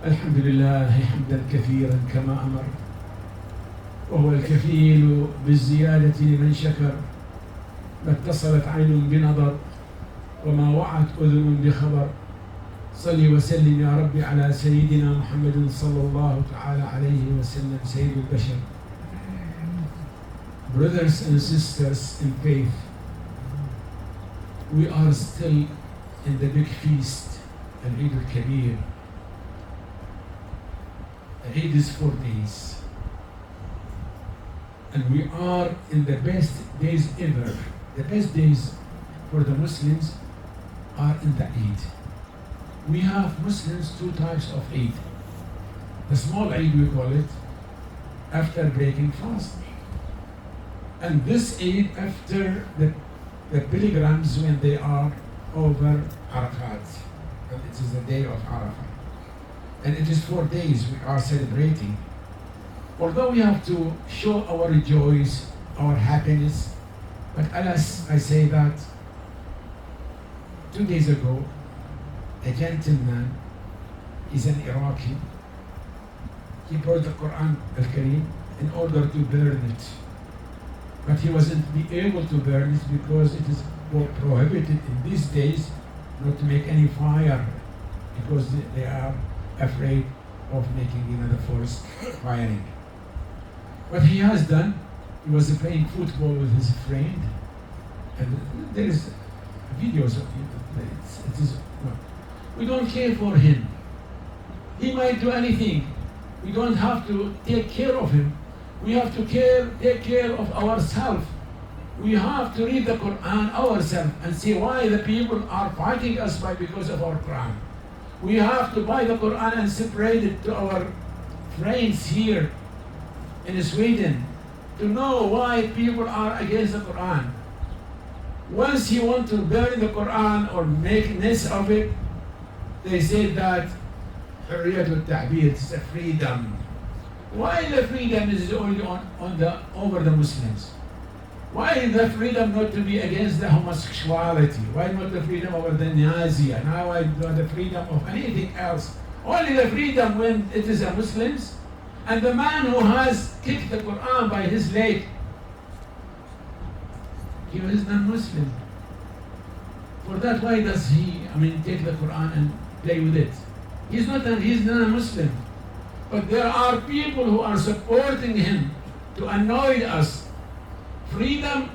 الحمد لله حمدا كثيرا كما أمر، وهو الكفيل بالزيادة لمن شكر. ما اتصلت عين بنظر وما وعت أذن بخبر. صل وسلم يا ربي على سيدنا محمد صلى الله تعالى عليه وسلم سيد البشر. Brothers and sisters in faith, we are still in the big feast, Al-Eid al-Kabir. Eid is 4 days, and we are in the best days ever. The best days for the Muslims are in the Eid. We have Muslims 2 types of Eid. The small Eid, we call it, after breaking fast, and this Eid after the pilgrims when they are over Arafat, and it is the day of Arafat. And it is 4 days we are celebrating. Although we have to show our joy, our happiness, but alas, I say that 2 days ago, a gentleman, is an Iraqi, he brought the Quran al-Kareem in order to burn it. But he wasn't be able to burn it because it is prohibited in these days not to make any fire, because they are afraid of making the forest firing. What he has done, he was playing football with his friend, and there is videos of it. We don't care for him. He might do anything. We don't have to take care of him. We have to take care of ourselves. We have to read the Quran ourselves and see why the people are fighting us because of our Quran. We have to buy the Quran and separate it to our friends here in Sweden to know why people are against the Quran. Once you want to burn the Quran or make mess of it, they say that حرية التعبير is a freedom. Why the freedom is only over the Muslims? Why the freedom not to be against the homosexuality? Why not the freedom over the Nazi? And why not the freedom of anything else? Only the freedom when it is a Muslims. And the man who has kicked the Quran by his leg, he is non-Muslim. For that, why does he, take the Quran and play with it? He's not a Muslim. But there are people who are supporting him to annoy us. Freedom,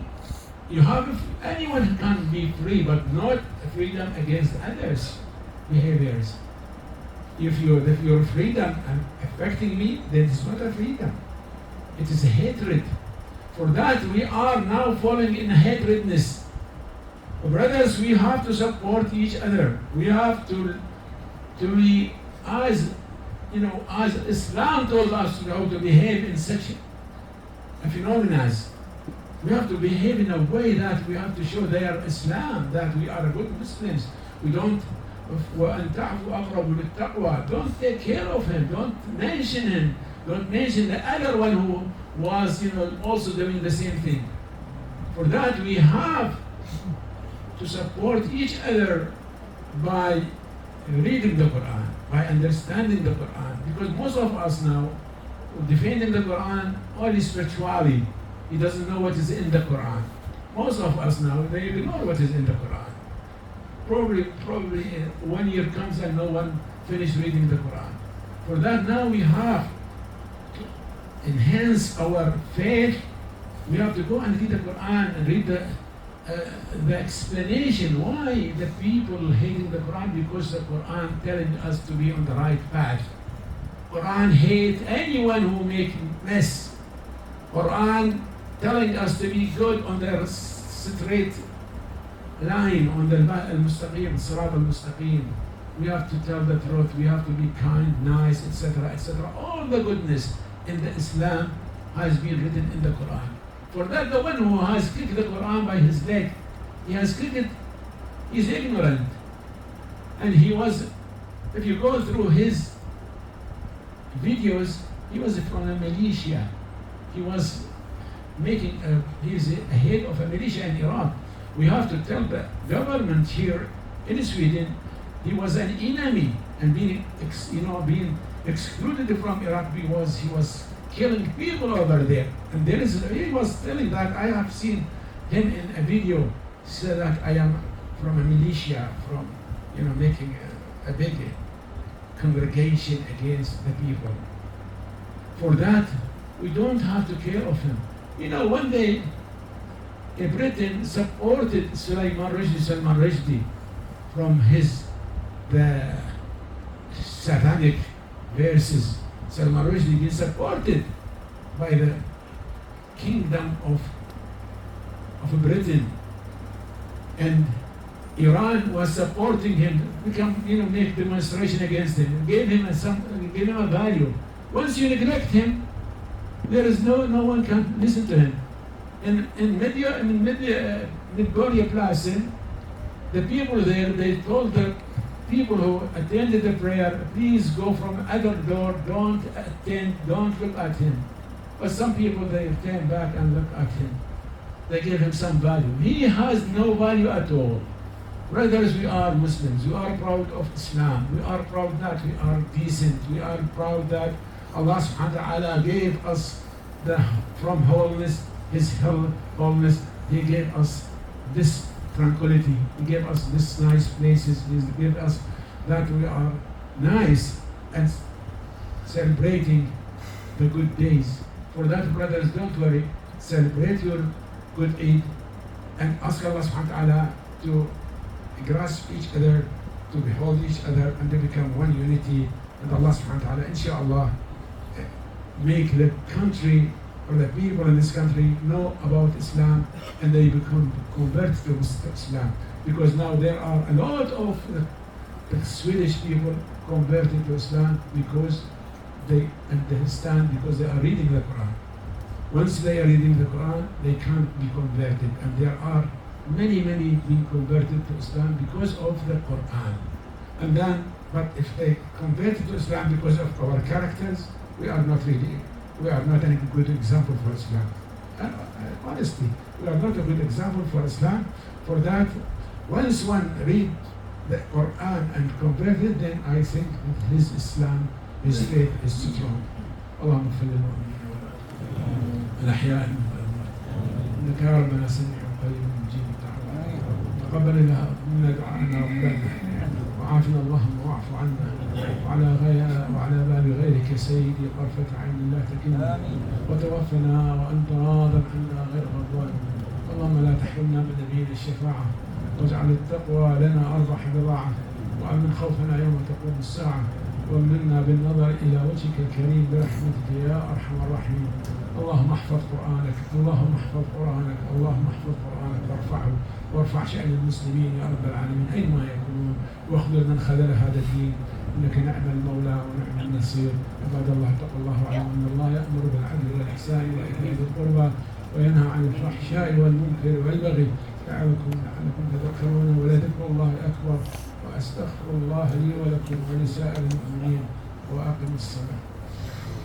anyone can be free, but not freedom against others' behaviors. If your freedom affecting me, then it's not a freedom. It is a hatred. For that, we are now falling in hatredness. Brothers, we have to support each other. We have to be as Islam told us how to behave in such a phenomenon. We have to behave in a way that we have to show their Islam, that we are good Muslims. We don't don't take care of him, don't mention him, don't mention the other one who was also doing the same thing. For that, we have to support each other by reading the Quran, by understanding the Quran, because most of us now defending the Quran only spiritually. He doesn't know what is in the Quran. Most of us now, they ignore what is in the Quran. Probably 1 year comes and no one finished reading the Quran. For that, now we have to enhance our faith. We have to go and read the Quran and read the explanation why the people hating the Quran, because the Quran telling us to be on the right path. Quran hate anyone who make mess. Quran telling us to be good on the straight line, on the al-mustaqim, sirat al-mustaqim. We have to tell the truth, we have to be kind, nice, etc., etc. All the goodness in the Islam has been written in the Quran. For that, the one who has kicked the Quran by his leg, he has kicked it, he's ignorant. And he was, if you go through his videos, he was from a militia. He was he's a head of a militia in Iraq. We have to tell the government here in Sweden he was an enemy and being excluded from Iraq because he was killing people over there. And he was telling that I have seen him in a video say that I am from a militia, from making a big congregation against the people. For that, we don't have to care of him. One day, Britain supported Salman Rushdie from the satanic verses. Salman Rushdie is supported by the kingdom of Britain, and Iran was supporting him. Make demonstration against him. Gave him a value. Once you neglect him, there is no one can listen to him. In Midgoria Plaza, the people there, they told the people who attended the prayer, please go from other door, don't look at him. But some people, they came back and looked at him. They gave him some value. He has no value at all. Brothers, we are Muslims. We are proud of Islam. We are proud that we are decent. We are proud that Allah subhanahu wa ta'ala gave us from wholeness, His wholeness. He gave us this tranquility. He gave us this nice places. He gave us that we are nice and celebrating the good days. For that, brothers, don't worry. Celebrate your good Eid and ask Allah subhanahu wa ta'ala to grasp each other, to behold each other, and to become one unity. And Allah subhanahu wa ta'ala, inshallah, make the country or the people in this country know about Islam and they become converted to Islam. Because now there are a lot of the Swedish people converted to Islam because they understand, because they are reading the Quran. Once they are reading the Quran, they can't be converted. And there are many being converted to Islam because of the Quran. And then, but if they converted to Islam because of our characters, we are not any good example for Islam. Honestly, we are not a good example for Islam. For that, once one read the Quran and converted, then I think that his Islam, his faith is strong. اللهم اغفر للمؤمنين والأحياء إنك يا ربنا سميع قريب مجيب الدعوات. تقبل منا دعاءنا ربنا وعافنا اللهم واعف عنا وعلى باب غيرك سيدي طرفة عين لا تكلنا وتوفنا وأنت راض عنا غير غضبان. اللهم لا تحرمنا من نبينا الشفاعة واجعل التقوى لنا أربح بضاعة وأمن خوفنا يوم تقوم الساعة وامنا بالنظر إلى وجهك الكريم برحمتك يا أرحم الراحمين. اللهم احفظ قرآنك، اللهم احفظ قرآنك، اللهم احفظ قرآنك وارفع شأن المسلمين يا رب العالمين أينما يكونون، واخذل من خذل هذا الدين، إنك نعم المولى ونعم النصير. عباد الله اتقوا الله واعلموا أن الله يأمر بالعدل والإحسان وإيتاء ذي القربى وينهى عن الفحشاء والمنكر والبغي يعظكم لعلكم تذكرون. ولذكر الله أكبر. وأستغفر الله لي ولكم ولسائر المؤمنين وأقم الصلاة.